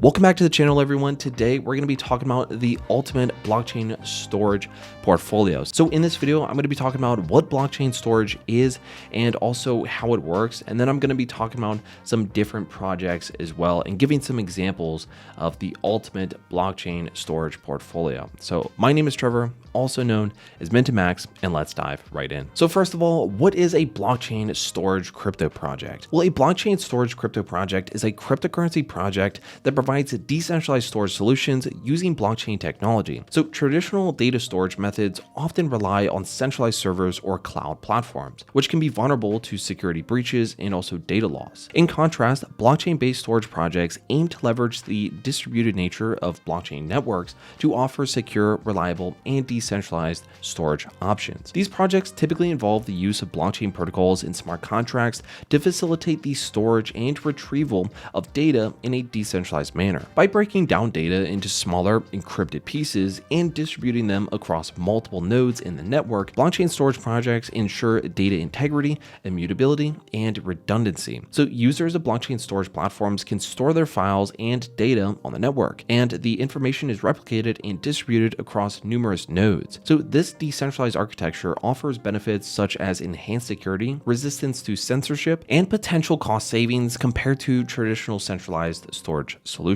Welcome back to the channel, everyone. Today, we're going to be talking about the ultimate blockchain storage portfolio. So in this video, I'm going to be talking about what blockchain storage is and also how it works. And then I'm going to be talking about some different projects as well and giving some examples of the ultimate blockchain storage portfolio. So my name is Trevor, also known as Mintimax, and let's dive right in. So first of all, what is a blockchain storage crypto project? Well, a blockchain storage crypto project is a cryptocurrency project that provides decentralized storage solutions using blockchain technology. So traditional data storage methods often rely on centralized servers or cloud platforms, which can be vulnerable to security breaches and also data loss. In contrast, blockchain-based storage projects aim to leverage the distributed nature of blockchain networks to offer secure, reliable, and decentralized storage options. These projects typically involve the use of blockchain protocols and smart contracts to facilitate the storage and retrieval of data in a decentralized manner. By breaking down data into smaller encrypted pieces and distributing them across multiple nodes in the network, blockchain storage projects ensure data integrity, immutability, and redundancy. So users of blockchain storage platforms can store their files and data on the network, and the information is replicated and distributed across numerous nodes. So this decentralized architecture offers benefits such as enhanced security, resistance to censorship, and potential cost savings compared to traditional centralized storage solutions.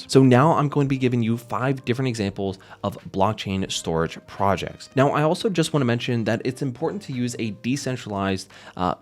So now I'm going to be giving you 5 different examples of blockchain storage projects. Now, I also just want to mention that it's important to use a decentralized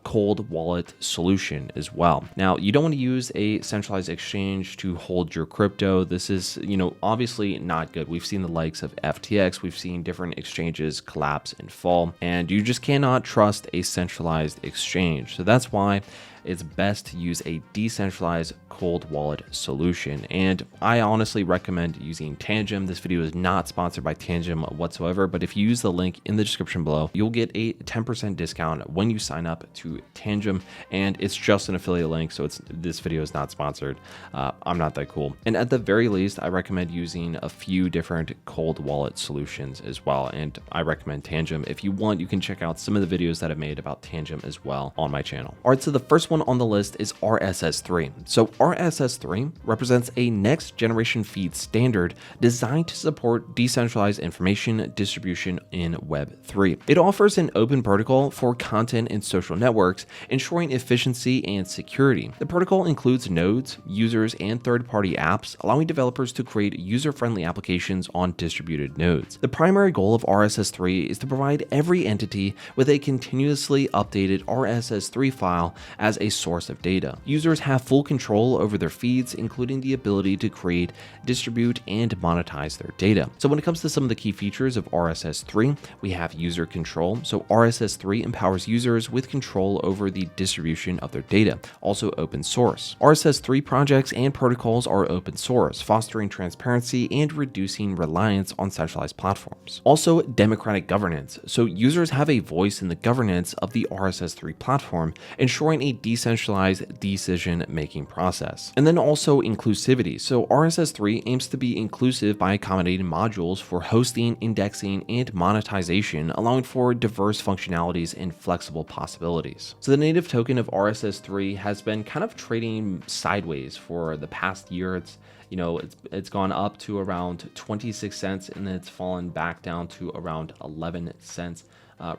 cold wallet solution as well. Now, you don't want to use a centralized exchange to hold your crypto. This is, obviously not good. We've seen the likes of FTX. We've seen different exchanges collapse and fall, and you just cannot trust a centralized exchange. So that's why it's best to use a decentralized cold wallet solution. And I honestly recommend using Tangem. This video is not sponsored by Tangem whatsoever, but if you use the link in the description below, you'll get a 10% discount when you sign up to Tangem. And it's just an affiliate link, so this video is not sponsored. I'm not that cool. And at the very least, I recommend using a few different cold wallet solutions as well. And I recommend Tangem. If you want, you can check out some of the videos that I made about Tangem as well on my channel. All right, so the first one on the list is RSS3. So RSS3 represents a next generation feed standard designed to support decentralized information distribution in Web3. It offers an open protocol for content and social networks, ensuring efficiency and security. The protocol includes nodes, users, and third-party apps, allowing developers to create user-friendly applications on distributed nodes. The primary goal of RSS3 is to provide every entity with a continuously updated RSS3 file as a source of data. Users have full control over their feeds, including the ability to create, distribute, and monetize their data. So when it comes to some of the key features of RSS3, we have user control. So RSS3 empowers users with control over the distribution of their data. Also open source. RSS3 projects and protocols are open source, fostering transparency and reducing reliance on centralized platforms. Also democratic governance. So users have a voice in the governance of the RSS3 platform, ensuring a decentralized decision-making process. And then also inclusivity. So RSS3 aims to be inclusive by accommodating modules for hosting, indexing, and monetization, allowing for diverse functionalities and flexible possibilities. So the native token of RSS3 has been kind of trading sideways for the past year. It's gone up to around 26 cents and then it's fallen back down to around 11 cents.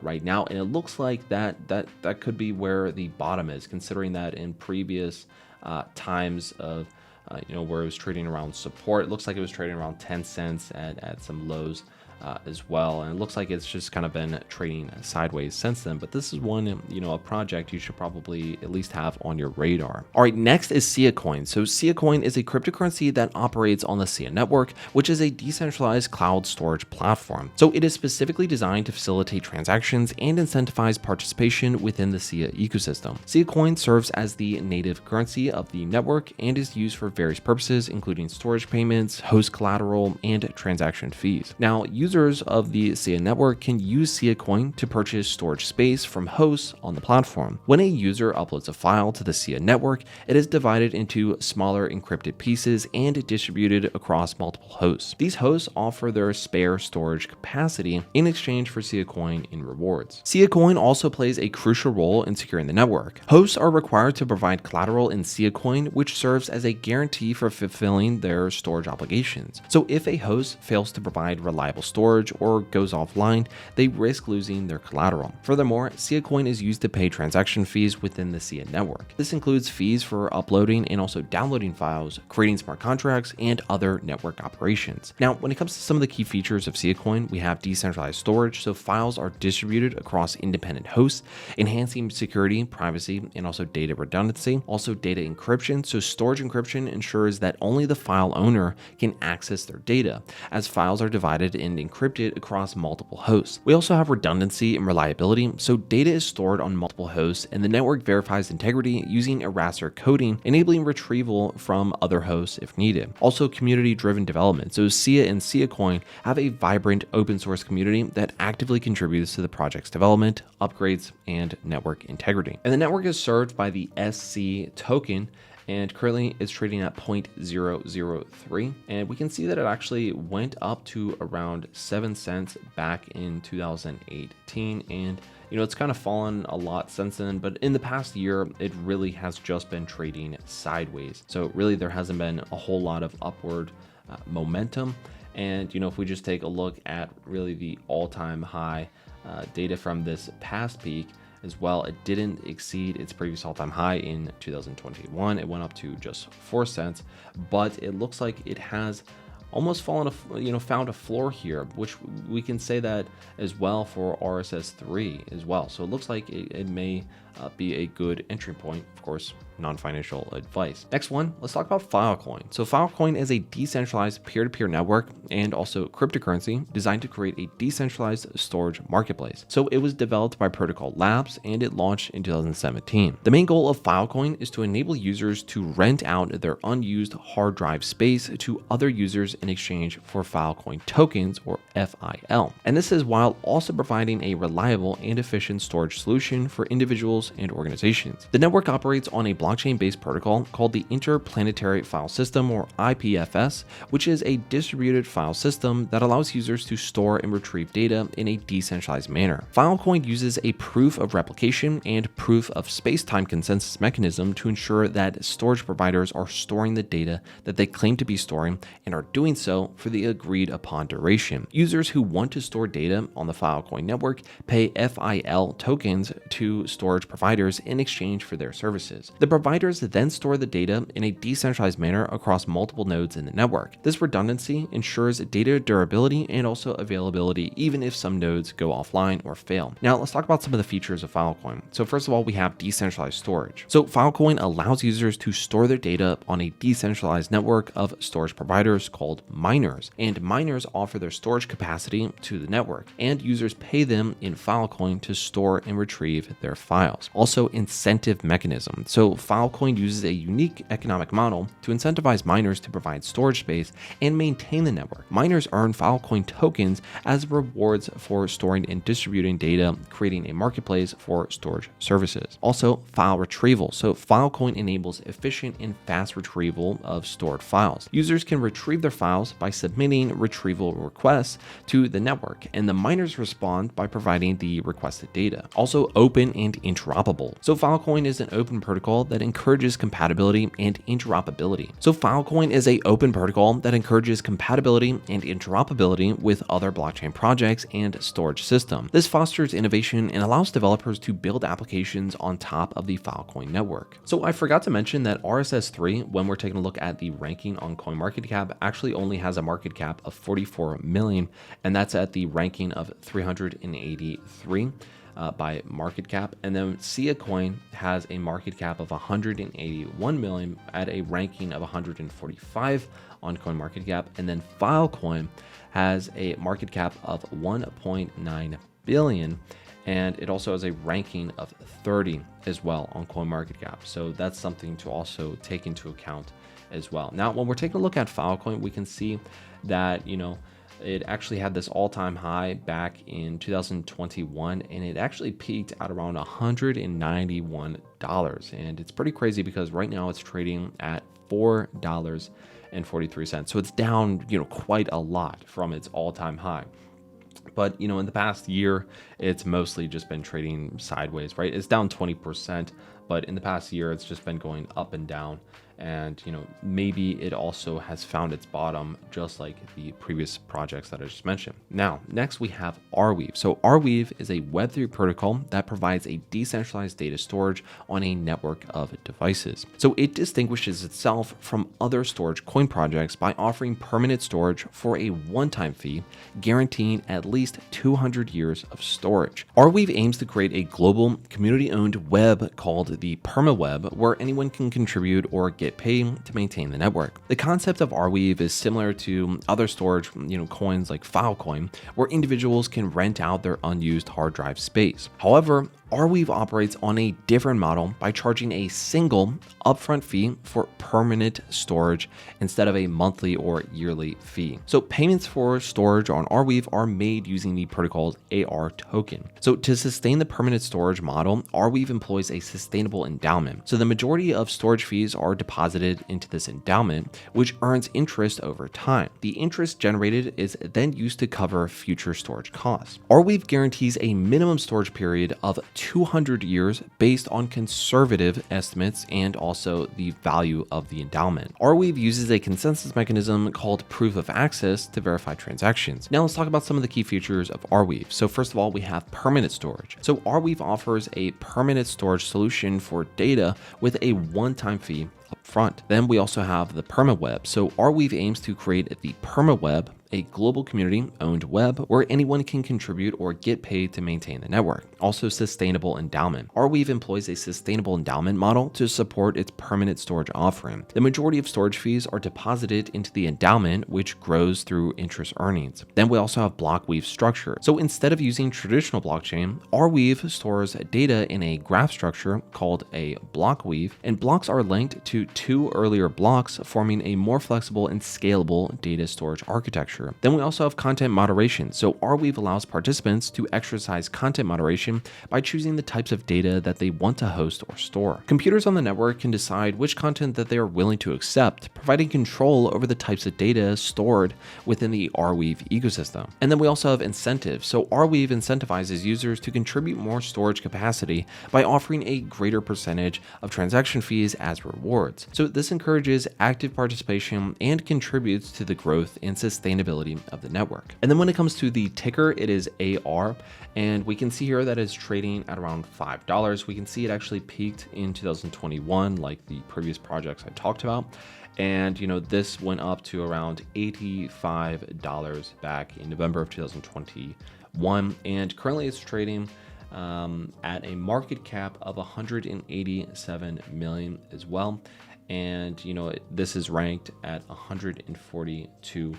Right now, and it looks like that could be where the bottom is, considering that in previous times of where it was trading around support, it looks like it was trading around 10 cents at some lows as well, and it looks like it's just kind of been trading sideways since then. But this is one, a project you should probably at least have on your radar. All right, next is Filecoin. So Filecoin is a cryptocurrency that operates on the SIA network, which is a decentralized cloud storage platform. So it is specifically designed to facilitate transactions and incentivize participation within the SIA ecosystem. Filecoin serves as the native currency of the network and is used for various purposes, including storage payments, host collateral, and transaction fees. Now, users of the SIA network can use SIA Coin to purchase storage space from hosts on the platform. When a user uploads a file to the SIA network, it is divided into smaller encrypted pieces and distributed across multiple hosts. These hosts offer their spare storage capacity in exchange for SIA Coin in rewards. SIA Coin also plays a crucial role in securing the network. Hosts are required to provide collateral in SIA Coin, which serves as a guarantee for fulfilling their storage obligations. So if a host fails to provide reliable storage or goes offline, they risk losing their collateral. Furthermore, SIA Coin is used to pay transaction fees within the SIA network. This includes fees for uploading and also downloading files, creating smart contracts, and other network operations. Now, when it comes to some of the key features of SIA Coin, we have decentralized storage, so files are distributed across independent hosts, enhancing security, privacy, and also data redundancy. Also data encryption, so storage encryption ensures that only the file owner can access their data, as files are divided and encrypted across multiple hosts. We also have redundancy and reliability, so data is stored on multiple hosts and the network verifies integrity using Eraser coding, enabling retrieval from other hosts if needed. Also community-driven development, so SIA and SIA Coin have a vibrant open source community that actively contributes to the project's development, upgrades, and network integrity. And the network is served by the SC token, and currently it's trading at 0.003, and we can see that it actually went up to around 7 cents back in 2018, and it's kind of fallen a lot since then, but in the past year it really has just been trading sideways. So really there hasn't been a whole lot of upward momentum. And if we just take a look at really the all-time high data from this past peak as well, it didn't exceed its previous all-time high in 2021. It went up to just 4 cents, but it looks like it has almost found a floor here, which we can say that as well for RSS3 as well. So it looks like it may be a good entry point, of course, non-financial advice. Next one, let's talk about Filecoin. So Filecoin is a decentralized peer-to-peer network and also cryptocurrency designed to create a decentralized storage marketplace. So it was developed by Protocol Labs and it launched in 2017. The main goal of Filecoin is to enable users to rent out their unused hard drive space to other users in exchange for Filecoin tokens, or FIL. And this is while also providing a reliable and efficient storage solution for individuals and organizations. The network operates on a blockchain-based protocol called the Interplanetary File System, or IPFS, which is a distributed file system that allows users to store and retrieve data in a decentralized manner. Filecoin uses a proof of replication and proof of space-time consensus mechanism to ensure that storage providers are storing the data that they claim to be storing and are doing so for the agreed upon duration. Users who want to store data on the Filecoin network pay FIL tokens to storage providers in exchange for their services. The providers then store the data in a decentralized manner across multiple nodes in the network. This redundancy ensures data durability and also availability even if some nodes go offline or fail. Now let's talk about some of the features of Filecoin. So first of all, we have decentralized storage. So Filecoin allows users to store their data on a decentralized network of storage providers called miners, and miners offer their storage capacity to the network, and users pay them in Filecoin to store and retrieve their files. Also, incentive mechanism. So Filecoin uses a unique economic model to incentivize miners to provide storage space and maintain the network. Miners earn Filecoin tokens as rewards for storing and distributing data, creating a marketplace for storage services. Also, file retrieval. So Filecoin enables efficient and fast retrieval of stored files. Users can retrieve their files by submitting retrieval requests to the network, and the miners respond by providing the requested data. Also, open and interoperable. So Filecoin is an open protocol that encourages compatibility and interoperability. So Filecoin is an open protocol that encourages compatibility and interoperability with other blockchain projects and storage systems. This fosters innovation and allows developers to build applications on top of the Filecoin network. So I forgot to mention that RSS3, when we're taking a look at the ranking on CoinMarketCap, actually only has a market cap of 44 million, and that's at the ranking of 383. By market cap, and then SIA Coin has a market cap of 181 million at a ranking of 145 on CoinMarketCap, and then Filecoin has a market cap of 1.9 billion, and it also has a ranking of 30 as well on CoinMarketCap. So that's something to also take into account as well. Now, when we're taking a look at Filecoin, we can see that It actually had this all-time high back in 2021, and it actually peaked at around $191. And it's pretty crazy because right now it's trading at $4.43. So it's down, quite a lot from its all-time high. But, in the past year, it's mostly just been trading sideways, right? It's down 20%, but in the past year, it's just been going up and down. And, maybe it also has found its bottom, just like the previous projects that I just mentioned. Now, next we have Arweave. So Arweave is a Web3 protocol that provides a decentralized data storage on a network of devices. So it distinguishes itself from other storage coin projects by offering permanent storage for a one-time fee, guaranteeing at least 200 years of storage. Arweave aims to create a global community-owned web called the permaweb, where anyone can contribute or get paid to maintain the network. The concept of Arweave is similar to other storage, coins like Filecoin, where individuals can rent out their unused hard drive space. However, Arweave operates on a different model by charging a single upfront fee for permanent storage instead of a monthly or yearly fee. So payments for storage on Arweave are made using the protocol's AR token. So to sustain the permanent storage model, Arweave employs a sustainable endowment. So the majority of storage fees are deposited into this endowment, which earns interest over time. The interest generated is then used to cover future storage costs. Arweave guarantees a minimum storage period of 200 years based on conservative estimates and also the value of the endowment. Arweave uses a consensus mechanism called proof of access to verify transactions. Now let's talk about some of the key features of Arweave. So first of all, we have permanent storage. So Arweave offers a permanent storage solution for data with a one-time fee up front. Then we also have the permaweb. So Arweave aims to create the permaweb, a global community-owned web where anyone can contribute or get paid to maintain the network. Also, sustainable endowment. Arweave employs a sustainable endowment model to support its permanent storage offering. The majority of storage fees are deposited into the endowment, which grows through interest earnings. Then we also have block-weave structure. So instead of using traditional blockchain, Arweave stores data in a graph structure called a block weave, and blocks are linked to two earlier blocks, forming a more flexible and scalable data storage architecture. Then we also have content moderation. So Arweave allows participants to exercise content moderation by choosing the types of data that they want to host or store. Computers on the network can decide which content that they are willing to accept, providing control over the types of data stored within the Arweave ecosystem. And then we also have incentives. So Arweave incentivizes users to contribute more storage capacity by offering a greater percentage of transaction fees as rewards. So this encourages active participation and contributes to the growth and sustainability of the network. And then when it comes to the ticker, it is AR, and we can see here that it's trading at around $5. We can see it actually peaked in 2021, like the previous projects I talked about. And, this went up to around $85 back in November of 2021. And currently it's trading at a market cap of 187 million as well. And, this is ranked at 142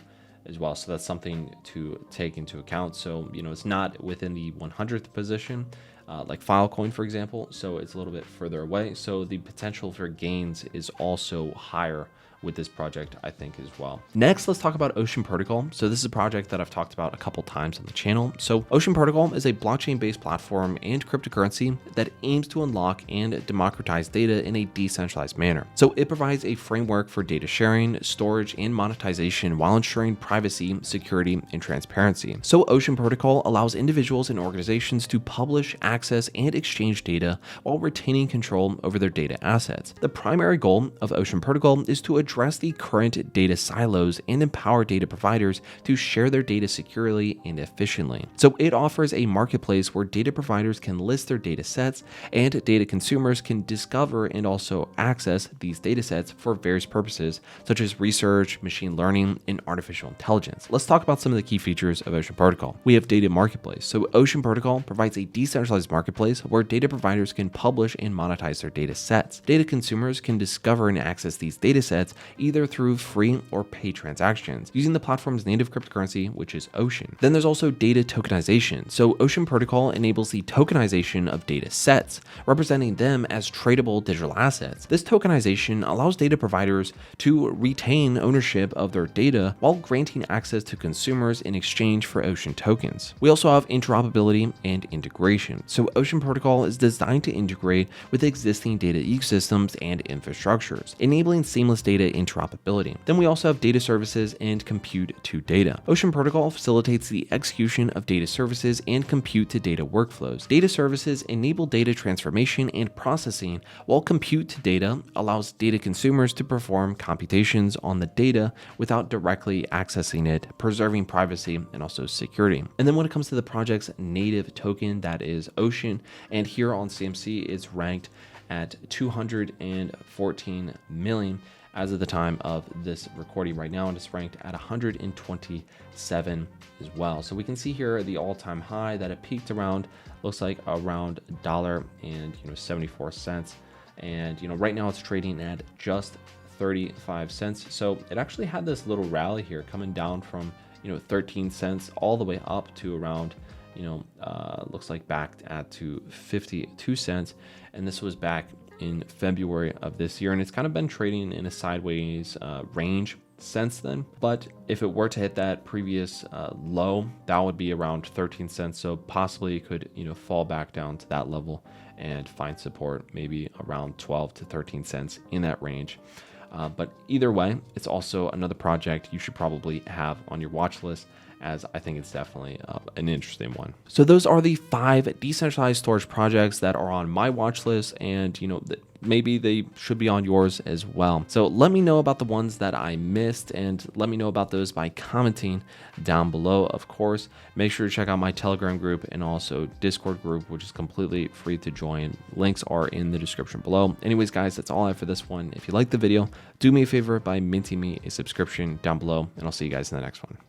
as well. So that's something to take into account. So, it's not within the 100th position, like Filecoin, for example. So it's a little bit further away. So the potential for gains is also higher with this project, I think, as well. Next, let's talk about Ocean Protocol. So this is a project that I've talked about a couple times on the channel. So Ocean Protocol is a blockchain-based platform and cryptocurrency that aims to unlock and democratize data in a decentralized manner. So it provides a framework for data sharing, storage, and monetization while ensuring privacy, security, and transparency. So Ocean Protocol allows individuals and organizations to publish, access, and exchange data while retaining control over their data assets. The primary goal of Ocean Protocol is to address the current data silos and empower data providers to share their data securely and efficiently. So it offers a marketplace where data providers can list their data sets and data consumers can discover and also access these data sets for various purposes, such as research, machine learning, and artificial intelligence. Let's talk about some of the key features of Ocean Protocol. We have Data Marketplace. So Ocean Protocol provides a decentralized marketplace where data providers can publish and monetize their data sets. Data consumers can discover and access these data sets either through free or paid transactions using the platform's native cryptocurrency, which is Ocean. Then there's also data tokenization. So Ocean Protocol enables the tokenization of data sets, representing them as tradable digital assets. This tokenization allows data providers to retain ownership of their data while granting access to consumers in exchange for Ocean tokens. We also have interoperability and integration. So Ocean Protocol is designed to integrate with existing data ecosystems and infrastructures, enabling seamless data interoperability. Then we also have data services and compute to data. Ocean Protocol facilitates the execution of data services and compute to data workflows. Data services enable data transformation and processing, while compute to data allows data consumers to perform computations on the data without directly accessing it, preserving privacy and also security. And then when it comes to the project's native token, that is Ocean, and here on CMC it's ranked at 214 million as of the time of this recording right now, and it's ranked at 127 as well. So we can see here the all-time high that it peaked around, looks like around $1.74, and right now it's trading at just 35 cents. So it actually had this little rally here coming down from 13 cents all the way up to around looks like back at to 52 cents, and this was back in February of this year, and it's kind of been trading in a sideways range since then. But if it were to hit that previous low, that would be around 13 cents, so possibly it could fall back down to that level and find support maybe around 12 to 13 cents in that range. But either way, it's also another project you should probably have on your watch list, as I think it's definitely an interesting one. So those are the 5 decentralized storage projects that are on my watch list, and maybe they should be on yours as well. So let me know about the ones that I missed, and let me know about those by commenting down below. Of course, make sure to check out my Telegram group and also Discord group, which is completely free to join. Links are in the description below. Anyways, guys, that's all I have for this one. If you liked the video, do me a favor by minting me a subscription down below, and I'll see you guys in the next one.